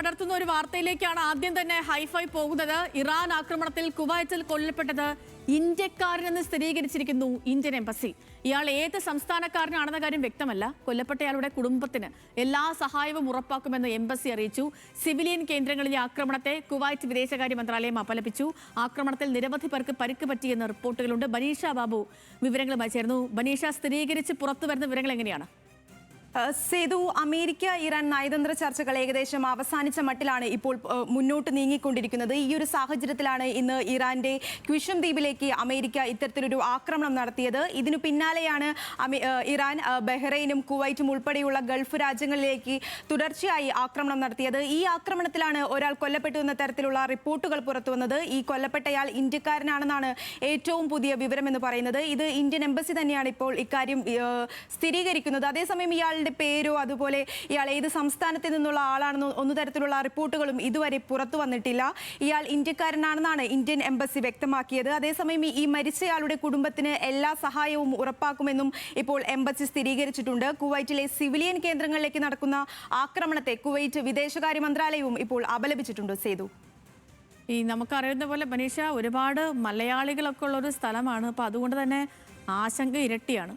പടർത്തുന്ന ഒരു വാർത്തയിലേക്കാണ് ആദ്യം തന്നെ ഹൈഫൈ പോകുന്നത്. ഇറാൻ ആക്രമണത്തിൽ കുവൈറ്റിൽ കൊല്ലപ്പെട്ടത് ഇന്ത്യക്കാരനെന്ന് സ്ഥിരീകരിച്ചിരിക്കുന്നു ഇന്ത്യൻ എംബസി. ഇയാൾ ഏത് സംസ്ഥാനക്കാരനാണെന്ന കാര്യം വ്യക്തമല്ല. കൊല്ലപ്പെട്ടയാളുടെ കുടുംബത്തിന് എല്ലാ സഹായവും ഉറപ്പാക്കുമെന്ന് എംബസി അറിയിച്ചു. സിവിലിയൻ കേന്ദ്രങ്ങളിലെ ആക്രമണത്തെ കുവൈറ്റ് വിദേശകാര്യ മന്ത്രാലയം അപലപിച്ചു. ആക്രമണത്തിൽ നിരവധി പേർക്ക് പരിക്ക് പറ്റിയെന്ന് റിപ്പോർട്ടുകളുണ്ട്. ബനീഷ ബാബു വിവരങ്ങളുമായി ചേർന്നു. ബനീഷ, സ്ഥിരീകരിച്ച് പുറത്തു വരുന്ന വിവരങ്ങൾ എങ്ങനെയാണ്? സേതു, അമേരിക്ക ഇറാൻ നയതന്ത്ര ചർച്ചകൾ ഏകദേശം അവസാനിച്ച മട്ടിലാണ് ഇപ്പോൾ മുന്നോട്ട് നീങ്ങിക്കൊണ്ടിരിക്കുന്നത്. ഈ ഒരു സാഹചര്യത്തിലാണ് ഇന്ന് ഇറാന്റെ ക്വിഷം ദ്വീപിലേക്ക് അമേരിക്ക ഇത്തരത്തിലൊരു ആക്രമണം നടത്തിയത്. ഇതിനു പിന്നാലെയാണ് ഇറാൻ ബഹ്റൈനും കുവൈറ്റും ഉൾപ്പെടെയുള്ള ഗൾഫ് രാജ്യങ്ങളിലേക്ക് തുടർച്ചയായി ആക്രമണം നടത്തിയത്. ഈ ആക്രമണത്തിലാണ് ഒരാൾ കൊല്ലപ്പെട്ടു എന്ന തരത്തിലുള്ള റിപ്പോർട്ടുകൾ പുറത്തുവന്നത്. ഈ കൊല്ലപ്പെട്ടയാൾ ഇന്ത്യക്കാരനാണെന്നാണ് ഏറ്റവും പുതിയ വിവരമെന്ന് പറയുന്നത്. ഇത് ഇന്ത്യൻ എംബസി തന്നെയാണ് ഇപ്പോൾ ഇക്കാര്യം സ്ഥിരീകരിക്കുന്നത്. അതേസമയം ഇയാൾ പേരോ അതുപോലെ ഇയാൾ ഏത് സംസ്ഥാനത്ത് നിന്നുള്ള ആളാണെന്നോ ഒന്നു തരത്തിലുള്ള റിപ്പോർട്ടുകളും ഇതുവരെ പുറത്തു വന്നിട്ടില്ല. ഇയാൾ ഇന്ത്യക്കാരനാണെന്നാണ് ഇന്ത്യൻ എംബസി വ്യക്തമാക്കിയത്. അതേസമയം ഈ മരിച്ചയാളുടെ കുടുംബത്തിന് എല്ലാ സഹായവും ഉറപ്പാക്കുമെന്നും ഇപ്പോൾ എംബസി സ്ഥിരീകരിച്ചിട്ടുണ്ട്. കുവൈറ്റിലെ സിവിലിയൻ കേന്ദ്രങ്ങളിലേക്ക് നടക്കുന്ന ആക്രമണത്തെ കുവൈറ്റ് വിദേശകാര്യ മന്ത്രാലയവും ഇപ്പോൾ അപലപിച്ചിട്ടുണ്ട്. സേതു, ഈ നമുക്കറിയുന്ന പോലെ ബനീഷ, ഒരുപാട് മലയാളികളൊക്കെ ഉള്ള ഒരു സ്ഥലമാണ്. അപ്പോൾ അതുകൊണ്ട് തന്നെ ആശങ്ക ഇരട്ടിയാണ്.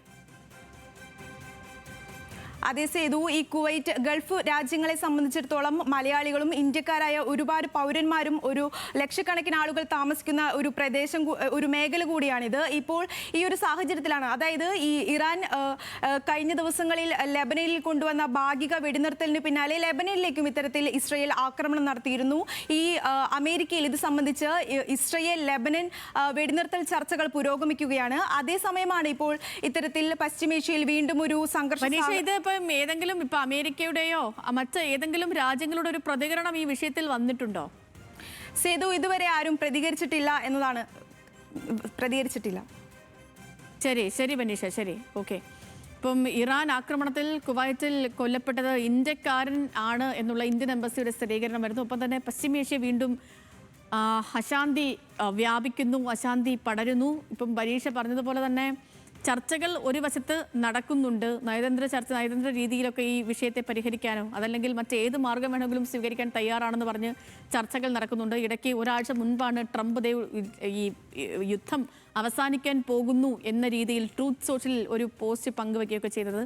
അതേ സേതു, ഈ കുവൈറ്റ് ഗൾഫ് രാജ്യങ്ങളെ സംബന്ധിച്ചിടത്തോളം മലയാളികളും ഇന്ത്യക്കാരായ ഒരുപാട് പൗരന്മാരും ഒരു ലക്ഷക്കണക്കിന് ആളുകൾ താമസിക്കുന്ന ഒരു പ്രദേശം, ഒരു മേഖല കൂടിയാണിത്. ഇപ്പോൾ ഈ ഒരു സാഹചര്യത്തിലാണ്, അതായത് ഈ ഇറാൻ കഴിഞ്ഞ ദിവസങ്ങളിൽ ലെബനനിൽ കൊണ്ടുവന്ന ഭാഗിക വെടിനിർത്തലിന് പിന്നാലെ ലെബനനിലേക്കും ഇത്തരത്തിൽ ഇസ്രയേൽ ആക്രമണം നടത്തിയിരുന്നു. ഈ അമേരിക്കയിൽ ഇത് സംബന്ധിച്ച് ഇസ്രയേൽ ലെബനൻ വെടിനിർത്തൽ ചർച്ചകൾ പുരോഗമിക്കുകയാണ്. അതേസമയമാണ് ഇപ്പോൾ ഇത്തരത്തിൽ പശ്ചിമേഷ്യയിൽ വീണ്ടും ഒരു സംഘർഷം. ഏതെങ്കിലും ഇപ്പൊ അമേരിക്കയുടെയോ മറ്റ് ഏതെങ്കിലും രാജ്യങ്ങളുടെ ഒരു പ്രതികരണം ഈ വിഷയത്തിൽ വന്നിട്ടുണ്ടോ? സേതു, ഇതുവരെ ആരും പ്രതികരിച്ചിട്ടില്ല എന്നതാണ്. പ്രതികരിച്ചിട്ടില്ല. ശരി ബനീഷ, ശരി, ഓക്കെ. ഇപ്പം ഇറാൻ ആക്രമണത്തിൽ കുവൈറ്റിൽ കൊല്ലപ്പെട്ടത് ഇന്ത്യക്കാരൻ ആണ് എന്നുള്ള ഇന്ത്യൻ എംബസിയുടെ സ്ഥിരീകരണം വരുന്നു. ഒപ്പം തന്നെ പശ്ചിമേഷ്യ വീണ്ടും അശാന്തി വ്യാപിക്കുന്നു, അശാന്തി പടരുന്നു. ഇപ്പം ബനീഷ പറഞ്ഞതുപോലെ തന്നെ ചർച്ചകൾ ഒരു വശത്ത് നടക്കുന്നുണ്ട്. നയതന്ത്ര രീതിയിലൊക്കെ ഈ വിഷയത്തെ പരിഹരിക്കാനോ അതല്ലെങ്കിൽ മറ്റേത് മാർഗം വേണമെങ്കിലും സ്വീകരിക്കാൻ തയ്യാറാണെന്ന് പറഞ്ഞ് ചർച്ചകൾ നടക്കുന്നുണ്ട്. ഇടയ്ക്ക് ഒരാഴ്ച മുൻപാണ് ട്രംപ് ഈ യുദ്ധം അവസാനിക്കാൻ പോകുന്നു എന്ന രീതിയിൽ ട്രൂത്ത് സോഷ്യലിൽ ഒരു പോസ്റ്റ് പങ്കുവയ്ക്കുകയൊക്കെ ചെയ്തത്.